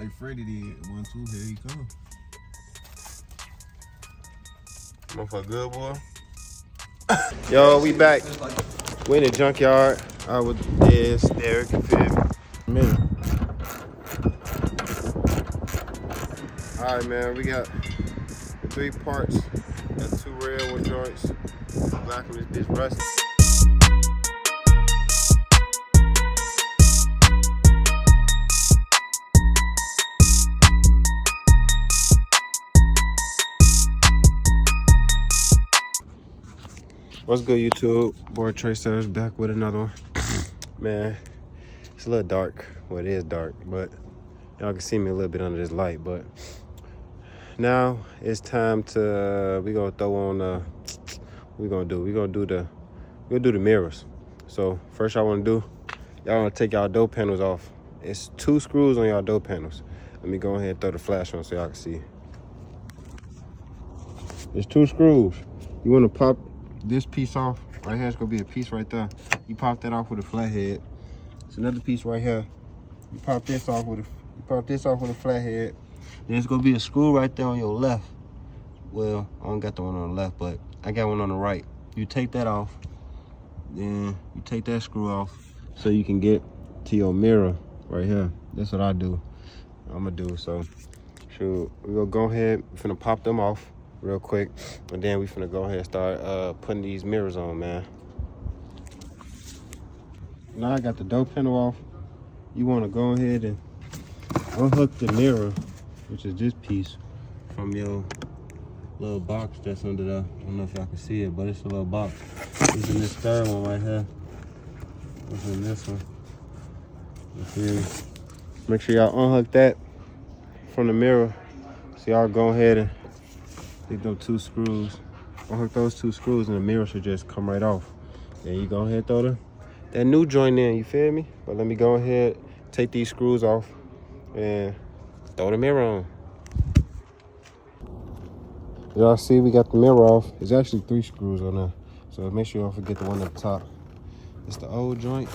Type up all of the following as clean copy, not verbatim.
like Freddy did. 1, 2, here he come. Motherfucker good, boy. Yo, we back. We in the junkyard. I was there, Derek, you feel me? Alright, man, we got 3 parts. Got 2 red 1 joints. Black one, this bitch rusty. What's good, YouTube? Boy, lTraysavagel back with another one. Man, it's a little dark. Well, it is dark, but y'all can see me a little bit under this light. But now it's time to we gonna throw on we gonna do the mirrors. So first, I want to do, y'all want to take y'all door panels off. It's 2 screws on y'all door panels. Let me go ahead and throw the flash on so y'all can see. There's 2 screws. You want to pop this piece off right here. It's gonna be a piece right there. You pop that off with a flathead. It's another piece right here. You pop this off with a flathead. Then it's gonna be a screw right there on your left. Well, I don't got the one on the left, but I got one on the right. You take that off, then you take that screw off so you can get to your mirror right here. That's what I'm gonna do. So shoot, we're gonna go ahead, we're finna pop them off real quick, and then we finna go ahead and start putting these mirrors on, man. Now I got the door panel off. You want to go ahead and unhook the mirror, which is this piece, from your little box that's under there. I don't know if y'all can see it, but it's a little box. It's in this third one right here. It's in this one. You feel me? Make sure y'all unhook that from the mirror. So y'all go ahead and take those 2 screws. Unhook those 2 screws and the mirror should just come right off. Then you go ahead and throw that new joint in, you feel me? But let me go ahead, take these screws off and throw the mirror on. Y'all see we got the mirror off. There's actually 3 screws on there. So make sure you don't forget the one at the top. It's the old joint.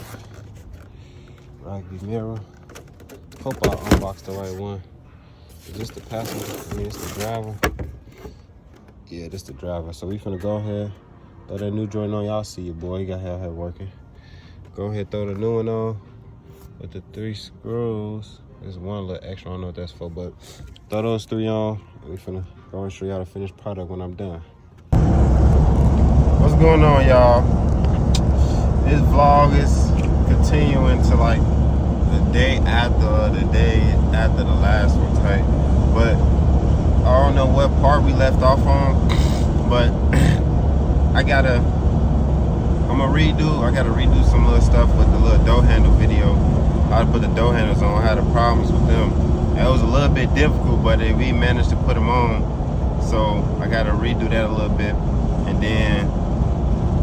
Right, the mirror. Hope I unboxed the right one. Is this the passenger? I mean, it's the driver. Yeah, this the driver. So we finna go ahead, throw that new joint on. Y'all see your boy, he got her working. Go ahead, throw the new one on with the 3 screws. There's one little extra, I don't know what that's for, but throw those 3 on. And we finna go and show y'all the finished product when I'm done. What's going on, y'all? This vlog is continuing to like the day after the last one type, but I don't know what part we left off on, but I gotta redo some little stuff with the little door handle video. How to put the door handles on, how the problems with them. That was a little bit difficult, but we managed to put them on. So I gotta redo that a little bit. And then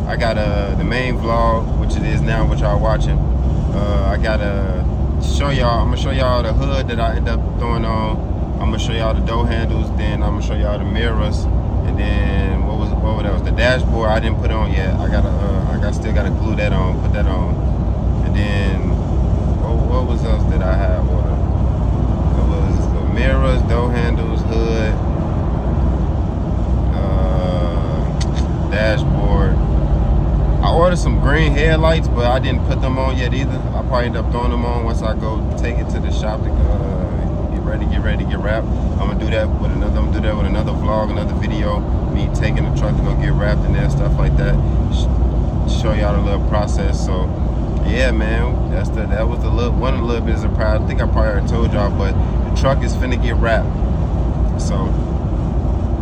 I got the main vlog, which it is now, which y'all watching. I gotta show y'all, I'm gonna show y'all the hood that I end up throwing on. I'm gonna show y'all the door handles, then I'm gonna show y'all the mirrors, and then what was the dashboard. I didn't put it on yet. I still gotta glue that on, put that on, and then what was else that I have ordered? It was the mirrors, door handles, hood, dashboard. I ordered some green headlights, but I didn't put them on yet either. I'll probably end up throwing them on once I go take it to the shop to get ready to get wrapped. I'm gonna do that with another vlog, another video, me taking the truck to go get wrapped and that stuff like that. Show y'all the little process. So yeah, man, that was one little bit of surprise. I think I probably already told y'all, but the truck is finna get wrapped. So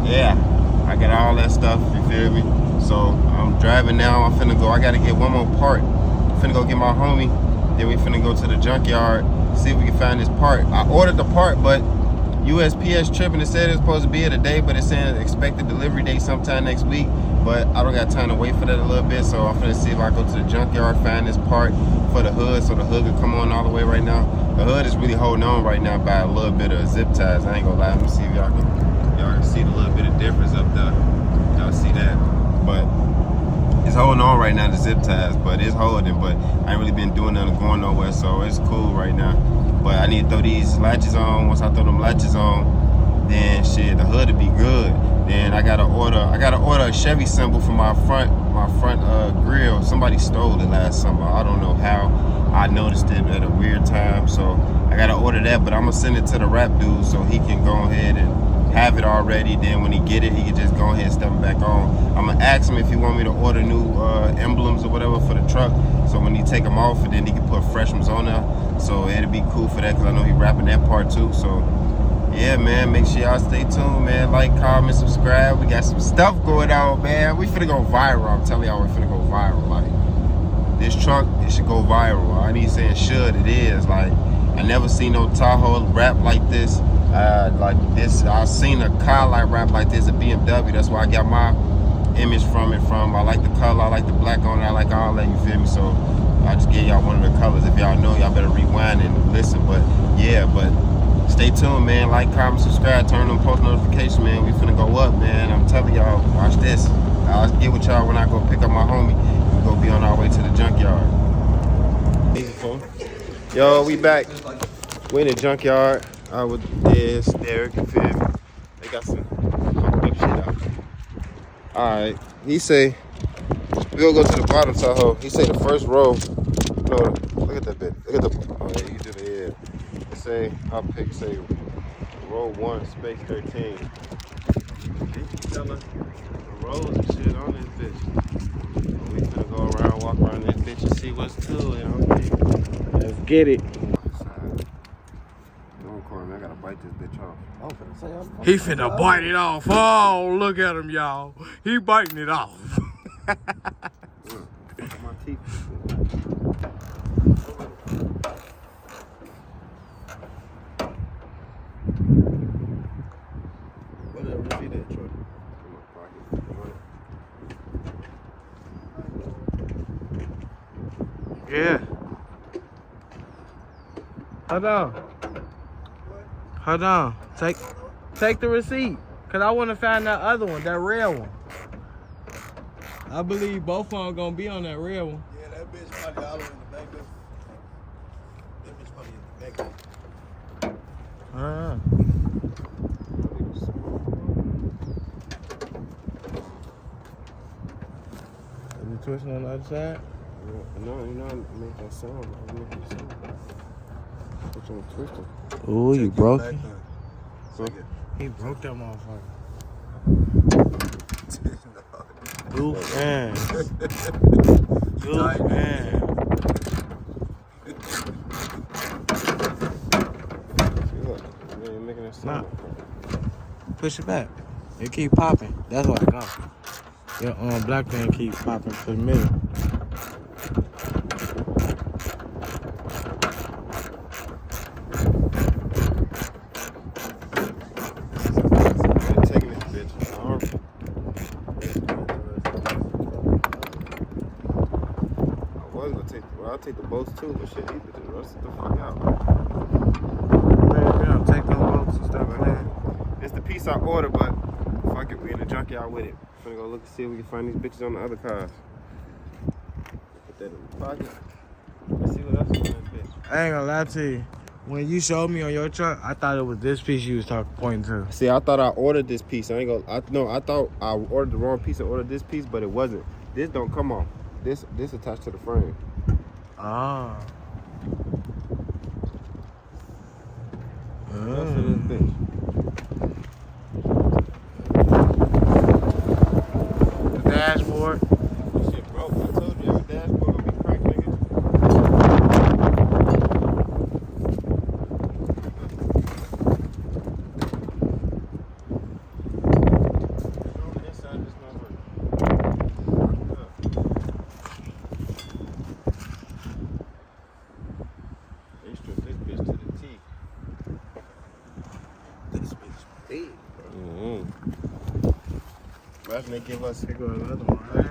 yeah, I got all that stuff, you feel me? So I'm driving now. I'm finna go. I gotta get one more part. I'm finna go get my homie. Then we finna go to the junkyard, see if we can find this part. I ordered the part, but USPS tripping. It said it's supposed to be here today, but it's saying expected delivery date sometime next week. But I don't got time to wait for that a little bit, so I'm finna see if I go to the junkyard, find this part for the hood, so the hood can come on all the way right now. The hood is really holding on right now by a little bit of zip ties. I ain't gonna lie. Let me see if y'all can see the little bit of difference up there. Y'all see that? But it's holding on right now, the zip ties, but it's holding. But I ain't really been doing nothing, going nowhere, so it's cool right now. But I need to throw these latches on. Once I throw them latches on, then shit, the hood will be good. Then I gotta order a Chevy symbol for my front grill. Somebody stole it last summer. I don't know how. I noticed it at a weird time, so I gotta order that. But I'm gonna send it to the rap dude so he can go ahead and have it already. Then when he get it, he can just go ahead and step it back on. I'm gonna ask him if he want me to order new emblems or whatever for the truck. So when he take them off, and then he can put fresh ones on there. So it'll be cool for that, cause I know he rapping that part too. So yeah, man, make sure y'all stay tuned, man. Like, comment, subscribe. We got some stuff going on, man. We finna go viral. I'm telling y'all, we finna go viral. Like, this truck, it should go viral. I ain't saying should, it is. Like, I never seen no Tahoe rap like this. Like this, I seen a car like rap like this, a BMW. That's where I got my image from. I like the color, I like the black on it, I like all that, you feel me? So I just gave y'all one of the colors. If y'all know, y'all better rewind and listen. But yeah, stay tuned, man. Like, comment, subscribe, turn on post notifications, man. We finna go up, man. I'm telling y'all, watch this. I'll get with y'all when I go pick up my homie. We go be on our way to the junkyard. Yo, we back. We in the junkyard. With this, Derek, you feel me? They got some fucked up shit out. Alright, he say, we'll go to the bottom, Tahoe. He say the first row. No, look at that bit. Look at the, oh yeah, you did it, yeah. It say, I'll pick, say, row 1, space 13. Bitch, tell us the rows and shit on this bitch. We finna go around, walk around this bitch and see what's to it, okay? Let's get it. I gotta bite this bitch off. He finna bite it off. Oh, look at him, y'all. He biting it off. My teeth. Whatever, see that truck. In my pocket. Yeah. Hold on. Hold on. Take the receipt. Cause I wanna find that other one, that red one. I believe both of them gonna be on that red one. Yeah, that bitch probably all in the back there. That bitch probably in the back there. Is it twisting on the other side? No, you're not making that sound. I'm making that sound. Which one twisted? Ooh, you broke it. So, He broke that motherfucker. Goof man. Goof man. see, look, you ain't making that sound. Push it back. It keep popping. That's why I go. Your black thing keep popping to the middle. I'll take the bolts too, but shit, these bitches rusted the fuck out. Man, we don't take no bolts and stuff like that. It's the piece I ordered, but fuck it, we in the junkyard with it. Finna go look and see if we can find these bitches on the other cars. Put that in the pocket. Let's see what else is on this bitch. I ain't gonna lie to you. When you showed me on your truck, I thought it was this piece you was pointing to. See, I thought I ordered this piece. I thought I ordered the wrong piece and ordered this piece, but it wasn't. This don't come off. This attached to the frame. Ah. That's for this bitch. The dashboard. Shit broke. I told you every dashboard gonna be cracked, nigga. On this side, this not working. They stripped this bitch to the teeth. This bitch big, bro. Imagine they give us. Here go another one. Right?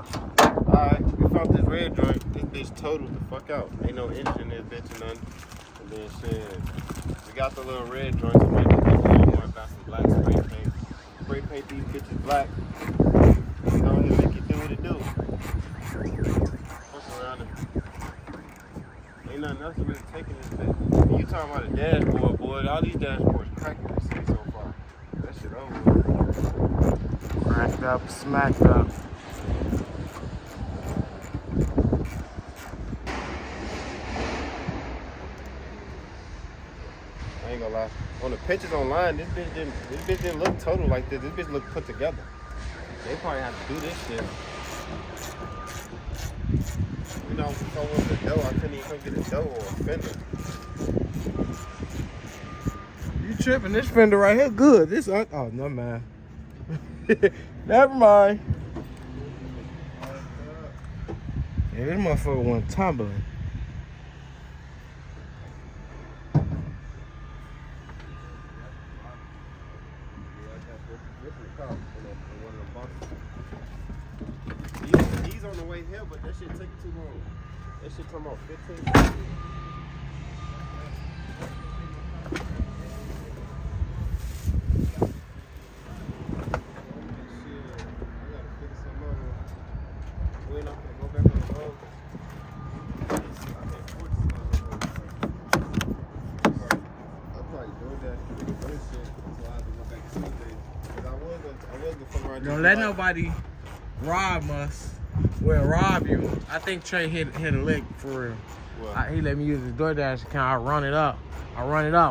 go. Alright, we found this red joint. This bitch totaled the fuck out. Ain't no engine in this bitch or nothing. And then shit, we got the little red joint. So maybe we got some black spray paint. Spray paint these bitches black. Go ahead and make it do what it do. Fuck around it. Ain't nothing else really taking this bitch. You talking about a dashboard, boy. All these dashboards cracking this shit so far. That shit over with. Cracked up, smacked up. I ain't gonna lie. On the pictures online, this bitch didn't look total like this. This bitch looked put together. They probably have to do this shit. You know, if I wanted a dough, I couldn't even come get a dough or a fender. You tripping? This fender right here, good. This oh no man. Never mind. Yeah, this motherfucker went tumbling. He's on the way here, but that shit take too long. That shit talking about 15 minutes. Don't let nobody rob us. Well, rob you. I think Trey hit a lick for real. He let me use his DoorDash account. I run it up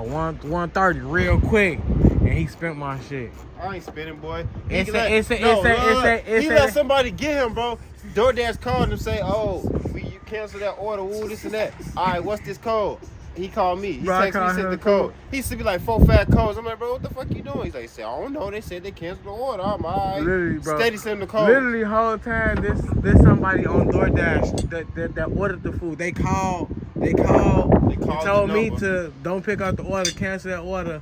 130 real quick, and he spent my shit. I ain't spending, boy. He let somebody get him, bro. DoorDash called him and say, "Oh, you cancel that order, woo, this and that. All right, what's this code?" He called me. He texted me, sent the code. He sent me like 4 fat codes. I'm like, bro, what the fuck you doing? He's like, I don't know. They said they canceled the order. I'm all right. Literally, bro. Steady sending the code. Literally, whole time, this somebody on DoorDash that ordered the food. They called. They told me to don't pick up the order, cancel that order.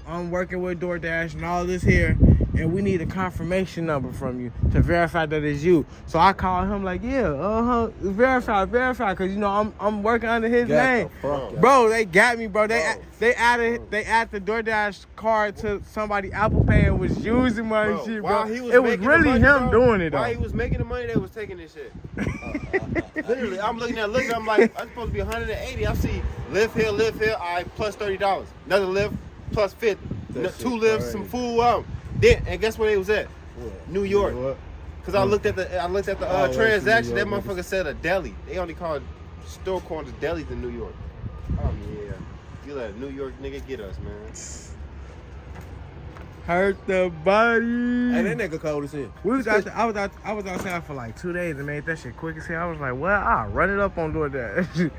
I'm working with DoorDash and all this here, and we need a confirmation number from you to verify that it's you. So I called him like, yeah, verify, cause you know I'm working under his name. Bro, they got me, bro. They added the DoorDash card to somebody Apple Pay and was using my shit, bro. It was really him doing it, though. While he was making the money, they was taking this shit. Literally, I'm looking, I'm like, I'm supposed to be 180. I see lift here, all right, plus $30. Another lift, plus 50. 2 lifts, some food. Then, and guess where they was at? New York. Cause I looked at the transaction. That motherfucker said a deli. They only call store corners delis in New York. Oh yeah, you let a New York nigga get us, man. Hurt the body. Hey, that nigga cold as hell. I was outside for like 2 days and made that shit quick as hell. I was like, well, I'll run it up on DoorDash.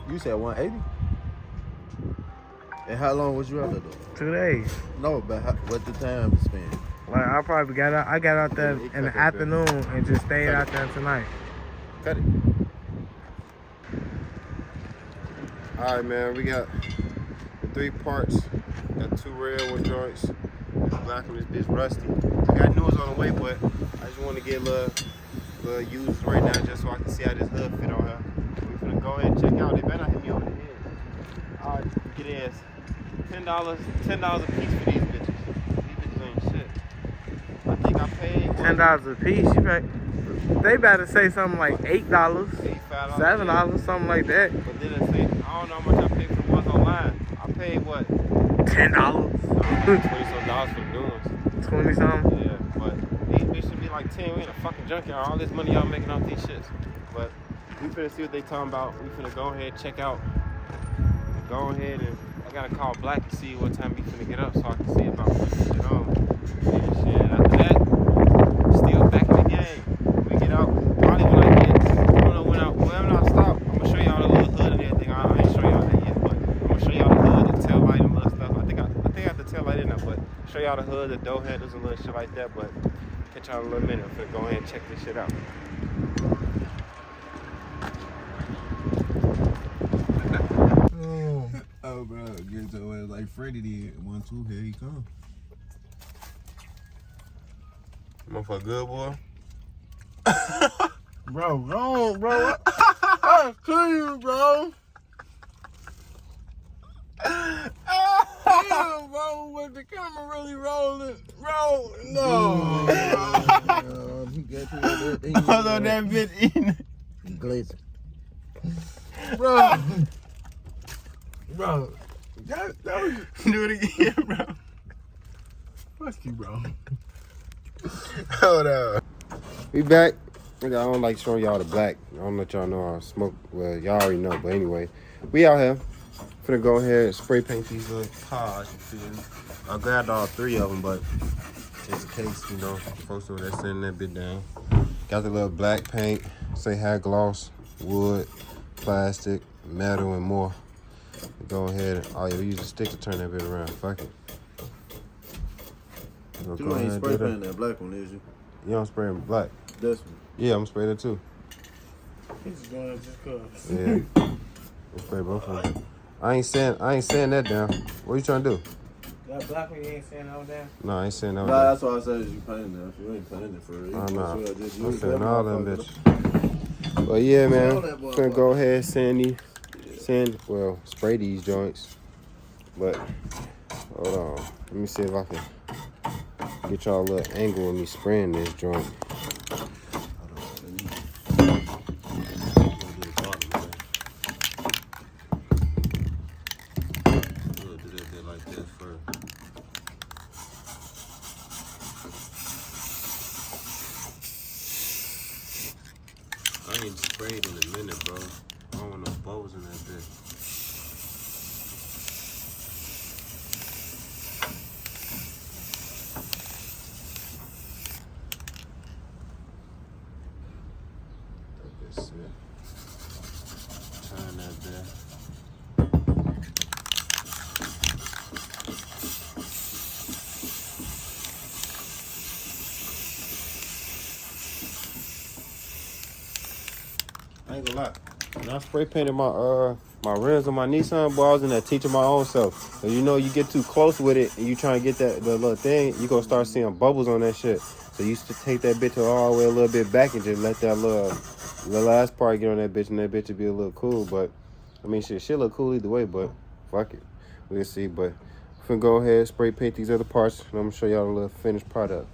You said 180? And how long was you out there though? 2 days. No, but what the time to spend? Like I probably got out there in the afternoon and just stayed out there tonight. Cut it. All right, man. We got the 3 parts. Got 2 red one joints. This black one, this bitch rusty. I got new ones on the way, but I just want to get a little used right now just so I can see how this hood fit on her. We finna go ahead and check out. They better not hit me over the head. All right, get ass. $10 a piece for these bitches. These bitches ain't shit. I think I paid $10 a piece. You pay. They better say something like $8, $7, something like that. But then they say, I don't know how much I paid for the ones online. I paid what? $10. $20 for the new ones. 20 something. Yeah, but these bitches should be like 10. We in a fucking junkyard. All this money y'all making off these shits. But we finna see what they talking about. We finna go ahead and check out. Go ahead and I gotta call Black to see what time he finna get up so I can see about putting this shit on. And shit. After that, still back in the game. We get out. Probably when I don't know when I stop. I'm gonna show y'all the little hood and everything. I ain't show y'all that yet, but I'm gonna show y'all the hood, the tail light and little stuff. I think I have the tail light in there, but show y'all the hood, the door handles and little shit like that. But catch y'all in a little minute. I'm finna go ahead and check this shit out. Oh, bro, get to it like Freddy did. 1, 2, here he come. Motherfucker good, boy. Bro, go on, bro. I see you, bro. Damn, bro, with the camera really rolling. Bro, no. Although that bitch eating. Glizzy. Bro. Bro. That was... Do it again, bro. Fuck you, bro. Hold on. We back. I don't like showing y'all the black. I don't let y'all know I smoke. Well, y'all already know, but anyway. We out here. Finna go ahead and spray paint these little cars, you feel me? I grabbed all 3 of them, but just in case, you know, folks over there sending that bit down. Got the little black paint, say high gloss, wood, plastic, metal, and more. Go ahead and, oh yeah, we use a stick to turn that bit around. Fuck it. You ain't spray painting that black one, is you? You don't spray them black? This one. Yeah, I'm spraying it too. He's going to just cause. Yeah. I'm spray both of them. I ain't saying that down. What you trying to do? That black one, you ain't saying all that? No, I ain't saying that. Nah, that's why I said you painting that. If you ain't painting it for real. Oh, no. I'm I'm saying all them bitches. But yeah, man. Finna go ahead, spray these joints. But, hold on. Let me see if I can get y'all a little angle of me spraying this joint. I ain't sprayed in a minute, bro. I don't want no bubbles in that bitch. That's it. Turn that there. I ain't gonna lie. When I spray painted my rims on my Nissan, boy, I was in there teaching my own self. So you know, you get too close with it and you try to get the little thing, you gonna start seeing bubbles on that shit. So you used to take that bitch all the way a little bit back and just let that the last part get on that bitch, and that bitch would be a little cool. But I mean, shit look cool either way. But fuck it, we'll see. But I'm finna go ahead, spray paint these other parts, and I'm gonna show y'all the little finished product.